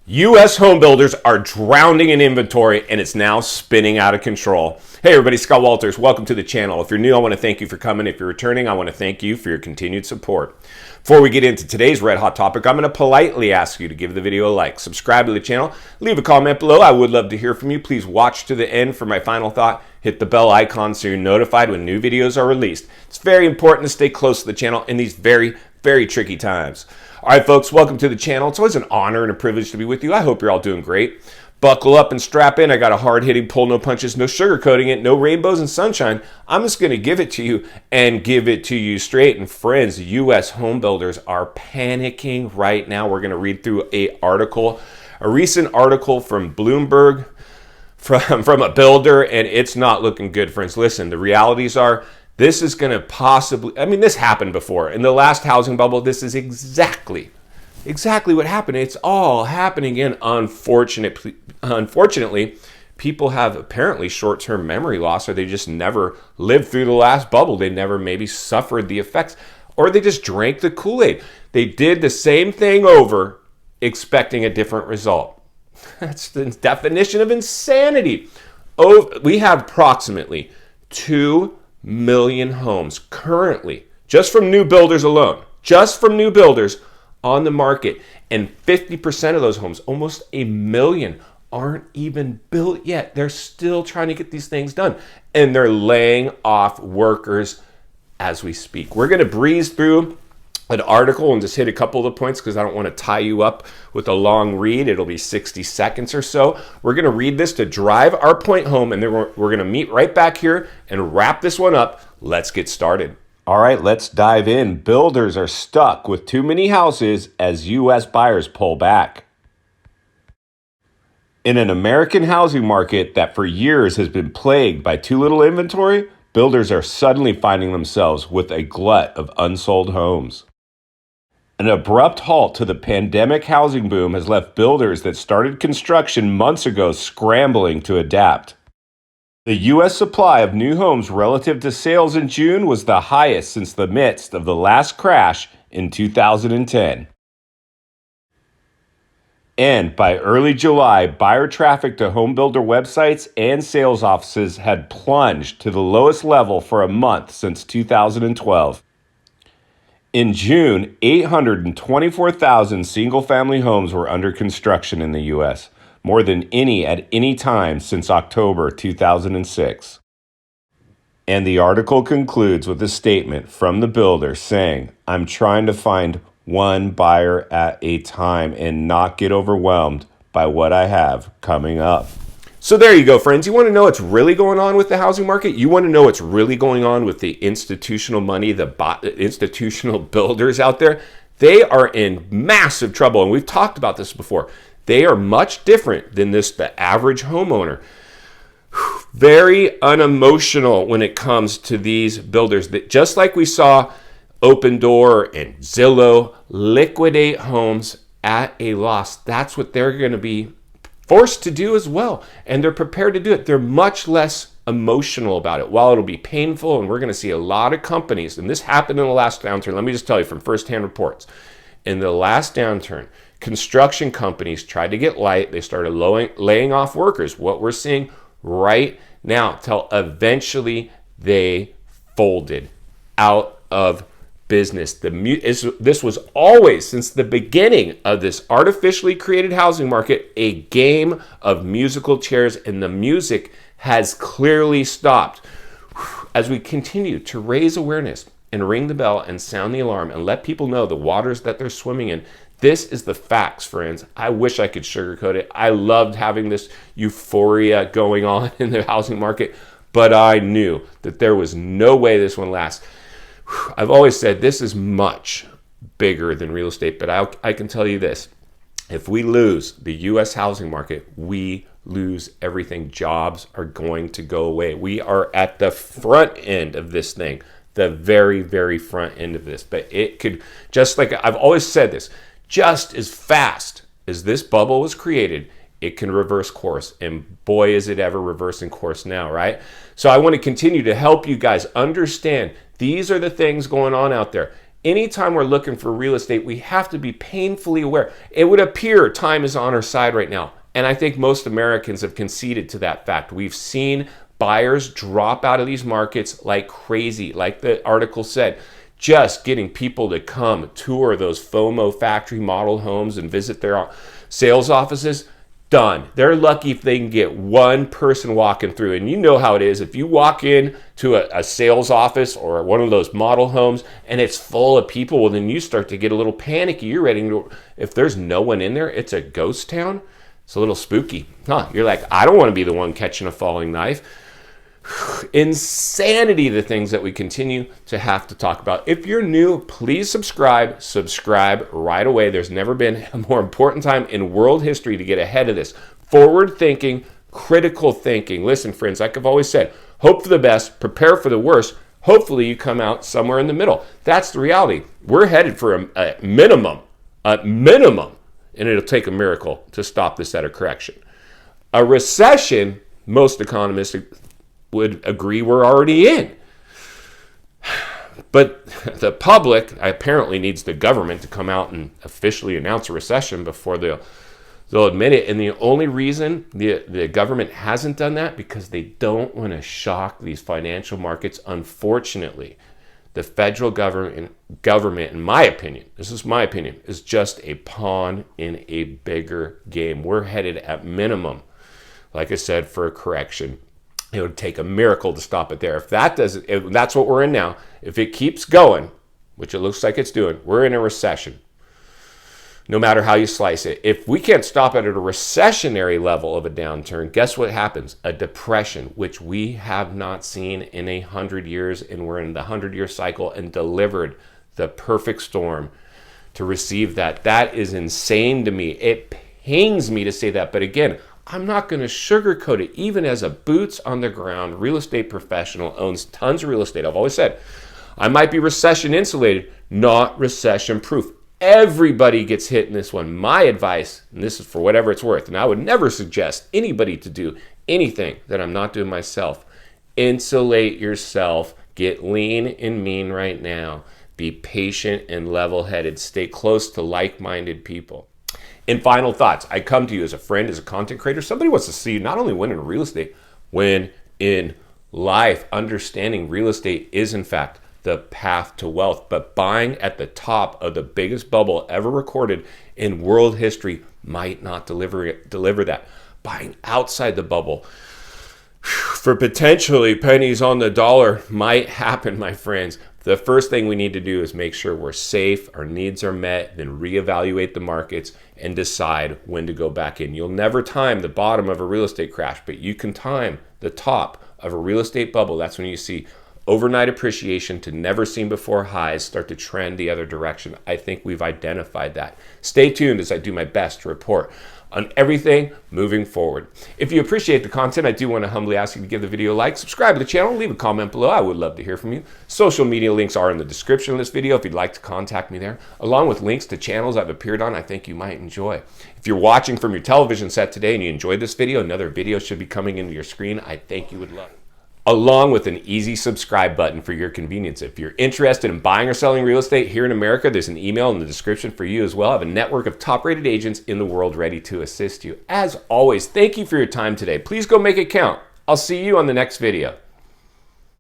U.S. home builders are drowning in inventory and it's now spinning out of control. Hey everybody, Scott Walters. Welcome to the channel. If you're new, I want to thank you for coming. If you're returning, I want to thank you for your continued support. Before we get into today's red hot topic, I'm going to politely ask you to give the video a like, subscribe to the channel, leave a comment below. I would love to hear from you. Please watch to the end for my final thought. Hit the bell icon so you're notified when new videos are released. It's very important to stay close to the channel in these very tricky times. All right, folks, welcome to the channel. It's always an honor and a privilege to be with you. I hope you're all doing great. Buckle up and strap in. I got a hard-hitting pull, no punches, no sugarcoating it, no rainbows and sunshine. I'm just going to give it to you and give it to you straight. And friends, U.S. home builders are panicking right now. We're going to read through a recent article from Bloomberg, from a builder, and it's not looking good, friends. Listen, the realities are, this is going to possibly, this happened before. In the last housing bubble, this is exactly what happened. It's all happening again. Unfortunately, people have apparently short-term memory loss, or they just never lived through the last bubble. They never maybe suffered the effects, or they just drank the Kool-Aid. They did the same thing over, expecting a different result. That's the definition of insanity. Oh, we have approximately 2 million homes currently, just from new builders alone, on the market, and 50% of those homes, almost 1 million, aren't even built yet. They're still trying to get these things done, and they're laying off workers as we speak. We're going to breeze through an article and just hit a couple of the points because I don't want to tie you up with a long read. It'll be 60 seconds or so. We're going to read this to drive our point home, and then we're going to meet right back here and wrap this one up. Let's get started. All right, let's dive in. Builders are stuck with too many houses as U.S. buyers pull back. In an American housing market that for years has been plagued by too little inventory, builders are suddenly finding themselves with a glut of unsold homes. An abrupt halt to the pandemic housing boom has left builders that started construction months ago scrambling to adapt. The U.S. supply of new homes relative to sales in June was the highest since the midst of the last crash in 2010. And by early July, buyer traffic to home builder websites and sales offices had plunged to the lowest level for a month since 2012. In June, 824,000 single-family homes were under construction in the U.S., more than any at any time since October 2006. And the article concludes with a statement from the builder saying, "I'm trying to find one buyer at a time and not get overwhelmed by what I have coming up." So there you go, friends. You want to know what's really going on with the housing market? You want to know what's really going on with the institutional money, the institutional builders out there? They are in massive trouble, and we've talked about this before. They are much different than the average homeowner. Very unemotional when it comes to these builders. That just like we saw Open Door and Zillow liquidate homes at a loss, that's what they're going to be forced to do as well, and they're prepared to do it. They're much less emotional about it. While it'll be painful, and we're going to see a lot of companies, and this happened in the last downturn. Let me just tell you from firsthand reports. In the last downturn, construction companies tried to get light. They started laying off workers. What we're seeing right now, till eventually they folded out of business. This was always, since the beginning of this artificially created housing market, a game of musical chairs, and the music has clearly stopped. As we continue to raise awareness and ring the bell and sound the alarm and let people know the waters that they're swimming in, this is the facts, friends. I wish I could sugarcoat it. I loved having this euphoria going on in the housing market, but I knew that there was no way this one lasts. I've always said this is much bigger than real estate, but I can tell you this. If we lose the U.S. housing market, we lose everything. Jobs are going to go away. We are at the front end of this thing, the very front end of this. But it could, just like I've always said this, just as fast as this bubble was created, it can reverse course. And boy, is it ever reversing course now, right? So I want to continue to help you guys understand these are the things going on out there. anytime we're looking for real estate, we have to be painfully aware. It would appear time is on our side right now. And I think most Americans have conceded to that fact. We've seen buyers drop out of these markets like crazy, like the article said. Just getting people to come tour those FOMO factory model homes and visit their sales offices, done. They're lucky if they can get one person walking through. And you know how it is. If you walk in to a sales office or one of those model homes and it's full of people, well, then you start to get a little panicky. You're ready to, if there's no one in there, it's a ghost town. It's a little spooky. You're like, I don't want to be the one catching a falling knife. Insanity, the things that we continue to have to talk about. If you're new, please subscribe right away. There's never been a more important time in world history to get ahead of this. Forward thinking, critical thinking. Listen, friends, like I've always said, hope for the best, prepare for the worst. Hopefully you come out somewhere in the middle. That's the reality. We're headed for a minimum, and it'll take a miracle to stop this at a correction. A recession, most economists would agree we're already in. But the public apparently needs the government to come out and officially announce a recession before they'll admit it. And the only reason the government hasn't done that, because they don't want to shock these financial markets. Unfortunately, the federal government, in my opinion, this is my opinion, is just a pawn in a bigger game. We're headed at minimum, like I said, for a correction. It would take a miracle to stop it there. If that doesn't, if that's what we're in now, if it keeps going, which it looks like it's doing, we're in a recession. No matter how you slice it. If we can't stop it at a recessionary level of a downturn, guess what happens? A depression, which we have not seen in 100 years, and we're in the 100-year cycle and delivered the perfect storm to receive that. That is insane to me. It pains me to say that, but again, I'm not going to sugarcoat it. Even as a boots on the ground real estate professional, owns tons of real estate, I've always said, I might be recession insulated, not recession proof. Everybody gets hit in this one. My advice, and this is for whatever it's worth, and I would never suggest anybody to do anything that I'm not doing myself. Insulate yourself. Get lean and mean right now. Be patient and level-headed. Stay close to like-minded people. In final thoughts, I come to you as a friend, as a content creator. Somebody wants to see you not only win in real estate, win in life. Understanding real estate is, in fact, the path to wealth. But buying at the top of the biggest bubble ever recorded in world history might not deliver that. Buying outside the bubble for potentially pennies on the dollar might happen, my friends. The first thing we need to do is make sure we're safe, our needs are met, then reevaluate the markets and decide when to go back in. You'll never time the bottom of a real estate crash, but you can time the top of a real estate bubble. That's when you see overnight appreciation to never seen before highs start to trend the other direction. I think we've identified that. Stay tuned as I do my best to report on everything moving forward. If you appreciate the content, I do want to humbly ask you to give the video a like, subscribe to the channel, leave a comment below. I would love to hear from you. Social media links are in the description of this video if you'd like to contact me there, along with links to channels I've appeared on I think you might enjoy. If you're watching from your television set today and you enjoyed this video, another video should be coming into your screen I think you would love, along with an easy subscribe button for your convenience. If you're interested in buying or selling real estate here in America, there's an email in the description for you as well. I have a network of top-rated agents in the world ready to assist you. As always, thank you for your time today. Please go make it count. I'll see you on the next video.